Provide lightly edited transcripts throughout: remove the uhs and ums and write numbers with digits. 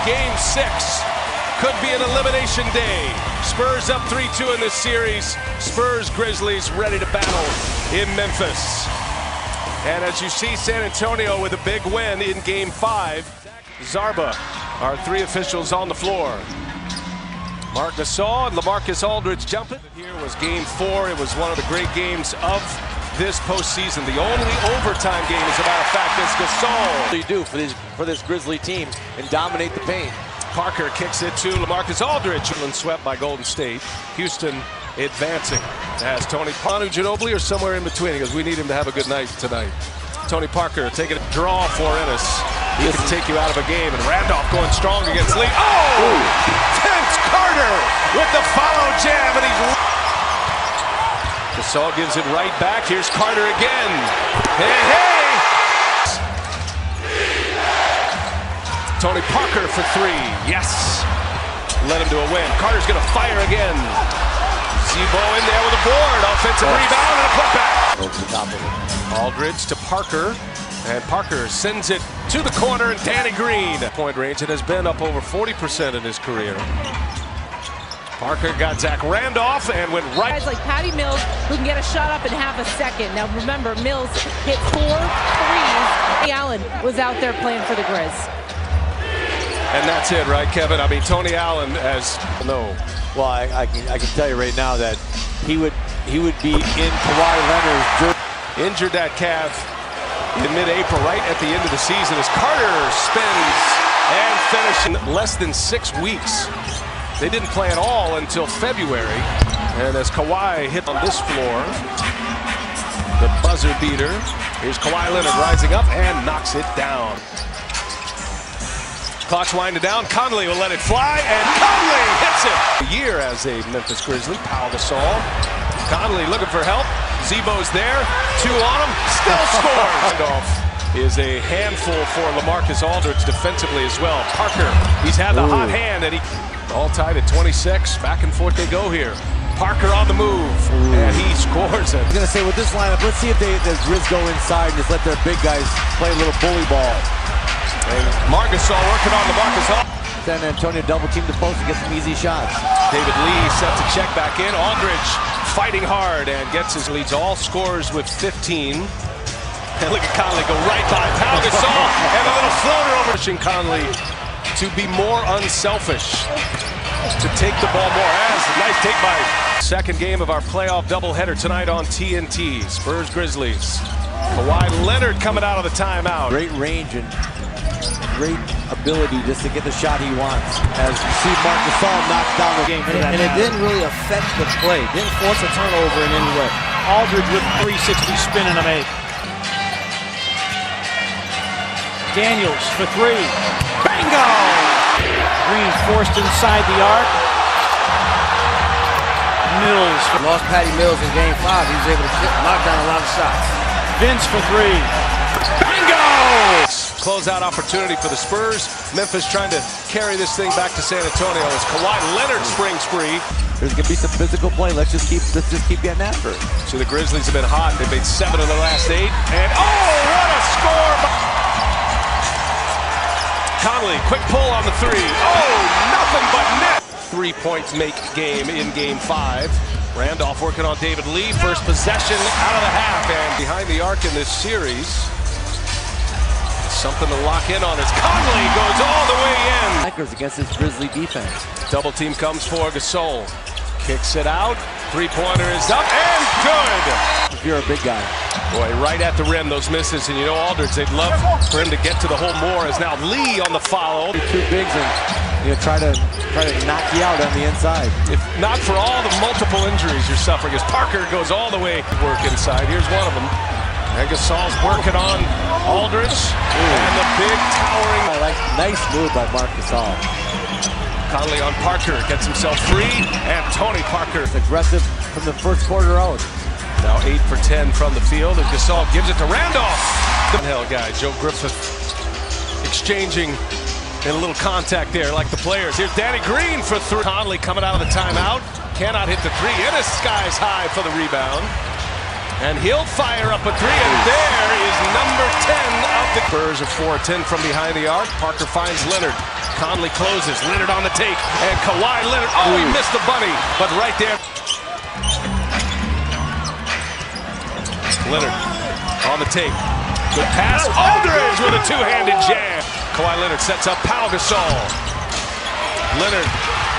Game 6 could be an elimination day. Spurs up 3-2 in this series. Spurs, Grizzlies ready to battle in Memphis. And as you see, San Antonio with a big win in Game 5. Zarba, our three officials on the floor. Marc Gasol and LaMarcus Aldridge jumping. Here was Game 4. It was one of the great games of this postseason. The only overtime game, as a matter of fact, is Gasol. What do you do for this Grizzly team and dominate the paint? Parker kicks it to LaMarcus Aldridge. Swept by Golden State. Houston advancing as Tony Panu Ginobili or somewhere in between, because we need him to have a good night tonight. Tony Parker taking a draw for Ennis. He can take you out of a game. And Randolph going strong against Lee. Oh! Vince Carter with the follow jam, and he's... Gasol gives it right back. Here's Carter again. Hey, hey! Tony Parker for three. Yes! Led him to a win. Carter's going to fire again. Ximo in there with a board. Offensive rebound and a putback. Over the top of it. Aldridge to Parker. And Parker sends it to the corner, and Danny Green. Point range, it has been up over 40% in his career. Parker got Zach Randolph and went right. Guys like Patty Mills who can get a shot up in half a second. Now remember, Mills hit 4 threes. Allen was out there playing for the Grizz. And that's it, right, Kevin? I mean, Tony Allen has no. Well, I can tell you right now that he would be in Kawhi Leonard's jersey. Injured that calf in mid-April, right at the end of the season, as Carter spins and finishes in less than 6 weeks. They didn't play at all until February. And as Kawhi hit on this floor, the buzzer beater. Here's Kawhi Leonard rising up and knocks it down. Clock's winding down. Conley will let it fly, and Conley hits it. A year as a Memphis Grizzly. Pau Gasol. Conley looking for help. Zebo's there. 2 on him. Still scores. Randolph is a handful for LaMarcus Aldridge defensively as well. Parker, he's had the hot hand, and he all tied at 26. Back and forth they go here. Parker on the move, and he scores it. I was going to say, with this lineup, let's see if the Grizz go inside and just let their big guys play a little bully ball. And Marc Gasol working on LaMarcus Aldridge. San Antonio double team the post and get some easy shots. David Lee set to check back in. Aldridge fighting hard and gets his leads. All scores with 15. And look at Conley go right by Pau Gasol and a little floater over to Conley to be more unselfish, to take the ball more. As a nice take by. Second game of our playoff doubleheader tonight on TNT. Spurs Grizzlies. Kawhi Leonard coming out of the timeout. Great range and great ability just to get the shot he wants. As you see Marc Gasol knock down the game. And it didn't really affect the play. Didn't force a turnover in any way. Aldridge with 360 spin and a make. Daniels for 3. Bingo! Green forced inside the arc. Mills. Lost Patty Mills in Game 5. He was able to knock down a lot of shots. Vince for 3. Bingo! Closeout opportunity for the Spurs. Memphis trying to carry this thing back to San Antonio as Kawhi Leonard springs free. There's going to be some physical play. Let's just keep getting after it. So the Grizzlies have been hot. They've made 7 of the last 8. And oh, what a score! Conley, quick pull on the 3. Oh, nothing but net. 3 points make game in Game 5. Randolph working on David Lee. First possession out of the half. And behind the arc in this series. Something to lock in on as Conley goes all the way in. Against this Grizzly defense. Double team comes for Gasol. Kicks it out. 3-pointer is up and good. If you're a big guy. Boy, right at the rim, those misses. And you know Aldridge, they'd love for him to get to the hole more. As now Lee on the follow. 2 bigs and try to knock you out on the inside. If not for all the multiple injuries you're suffering, as Parker goes all the way work inside. Here's one of them. And Gasol's working on Aldridge. And the big towering. Nice move by Marc Gasol. Conley on Parker, gets himself free. And Tony Parker. Aggressive from the first quarter out. Now 8 for 10 from the field. And Gasol gives it to Randolph. Hell, guy, Joe Griffith exchanging in a little contact there like the players. Here's Danny Green for 3. Conley coming out of the timeout. Cannot hit the 3. In a skies high for the rebound. And he'll fire up a 3, and there is number 10 of the Spurs of 4-10 from behind the arc. Parker finds Leonard. Conley closes, Leonard on the take, and Kawhi Leonard, he missed the bunny, but right there. Leonard on the take, good pass, Aldridge with a two-handed jam. Kawhi Leonard sets up Pau Gasol. Leonard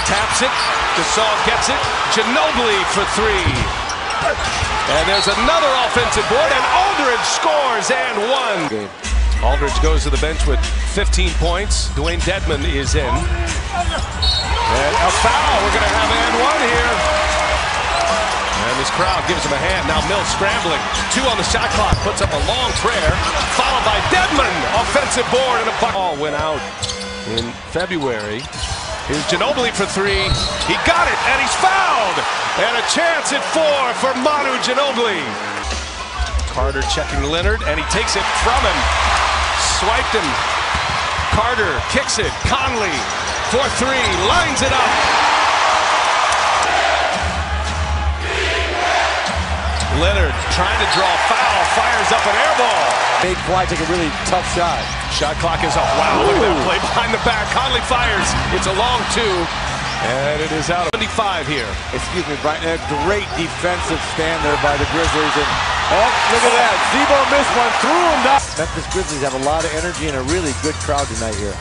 taps it, Gasol gets it, Ginobili for three. And there's another offensive board, and Aldridge scores and one. Aldridge goes to the bench with 15 points. Dwayne Dedmon is in. And a foul. We're going to have and one here. And this crowd gives him a hand. Now Mills scrambling. 2 on the shot clock. Puts up a long prayer. Followed by Dedmon. Offensive board and a bucket. Ball went out in February. Here's Ginobili for three. He got it, and he's fouled. And a chance at 4 for Manu Ginobili. Carter checking Leonard, and he takes it from him. Swiped him. Carter kicks it. Conley for three. Lines it up. Leonard trying to draw foul. Fires up an air ball. Made Kawhi take a really tough shot. Shot clock is off. Wow, look at that play behind the back. Conley fires. It's a long two. And it is out of 75 here. Excuse me, Brian. A great defensive stand there by the Grizzlies. And oh, look at that. Ximo missed one. Threw him down. Memphis Grizzlies have a lot of energy and a really good crowd tonight here.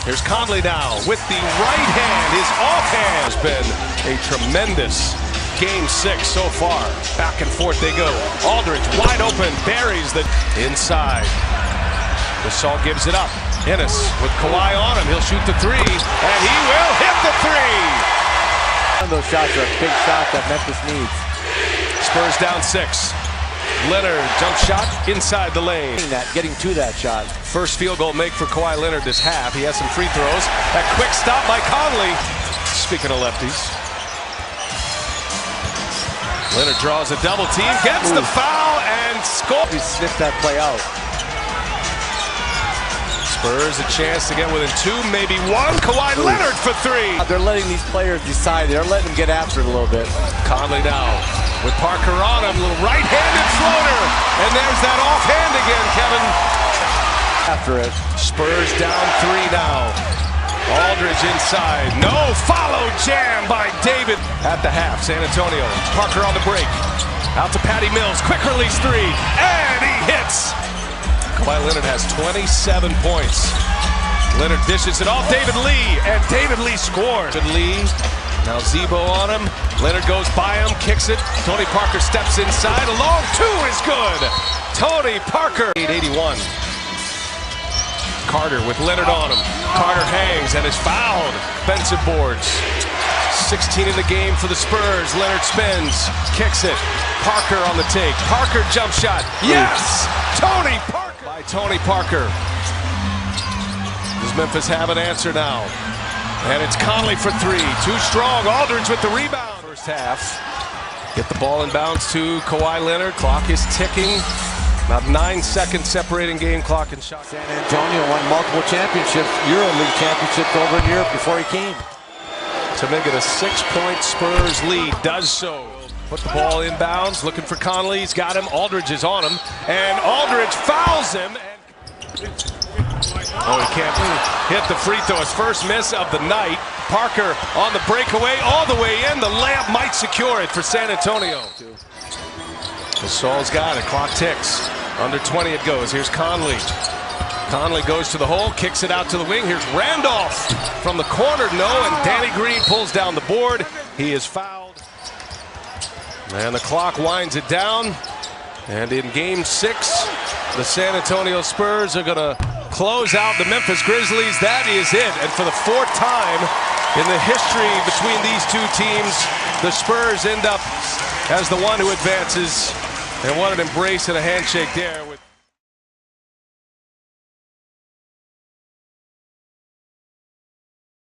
Here's Conley now with the right hand. His offhand has been a tremendous game 6 so far. Back and forth they go. Aldridge wide open. Buries the inside. Gasol gives it up. Ennis with Kawhi on him. He'll shoot the three, and he will hit the three. One of those shots are a big shot that Memphis needs. Spurs down 6. Leonard jump shot inside the lane. Getting to that shot. First field goal make for Kawhi Leonard this half. He has some free throws. A quick stop by Conley. Speaking of lefties. Leonard draws a double team, gets the foul, and scores. He sniffed that play out. Spurs a chance to get within 2, maybe 1. Kawhi Leonard for three. They're letting these players decide. They're letting them get after it a little bit. Conley now with Parker on him. Little right-handed floater. And there's that offhand again, Kevin. After it. Spurs down 3 now. Aldridge inside. No follow jam by David at the half. San Antonio. Parker on the break. Out to Patty Mills. Quick release 3. And he hits. Kawhi Leonard has 27 points. Leonard dishes it off David Lee, and David Lee scores. Lee, now Ximo on him. Leonard goes by him, kicks it. Tony Parker steps inside. A long 2 is good. Tony Parker. 881. Carter with Leonard on him. Carter hangs and is fouled. Offensive boards. 16 in the game for the Spurs. Leonard spins, kicks it. Parker on the take. Parker jump shot. Yes! Tony Parker. By Tony Parker. Does Memphis have an answer now? And it's Conley for 3. Too strong. Aldridge with the rebound. First half. Get the ball in bounds to Kawhi Leonard. Clock is ticking. About 9 seconds separating game clock and shot. San Antonio won multiple championships, EuroLeague championships over in Europe before he came. To make it a 6-point Spurs lead. Does so. Put the ball in bounds, looking for Conley. He's got him. Aldridge is on him. And Aldridge fouls him. He can't hit the free throw. His first miss of the night. Parker on the breakaway all the way in. The layup might secure it for San Antonio. Gasol's got it. Clock ticks. Under 20 it goes. Here's Conley. Conley goes to the hole, kicks it out to the wing. Here's Randolph from the corner. No, and Danny Green pulls down the board. He is fouled. And the clock winds it down. And in game 6, the San Antonio Spurs are going to close out the Memphis Grizzlies. That is it. And for the 4th time in the history between these 2 teams, the Spurs end up as the one who advances. And what an embrace and a handshake there with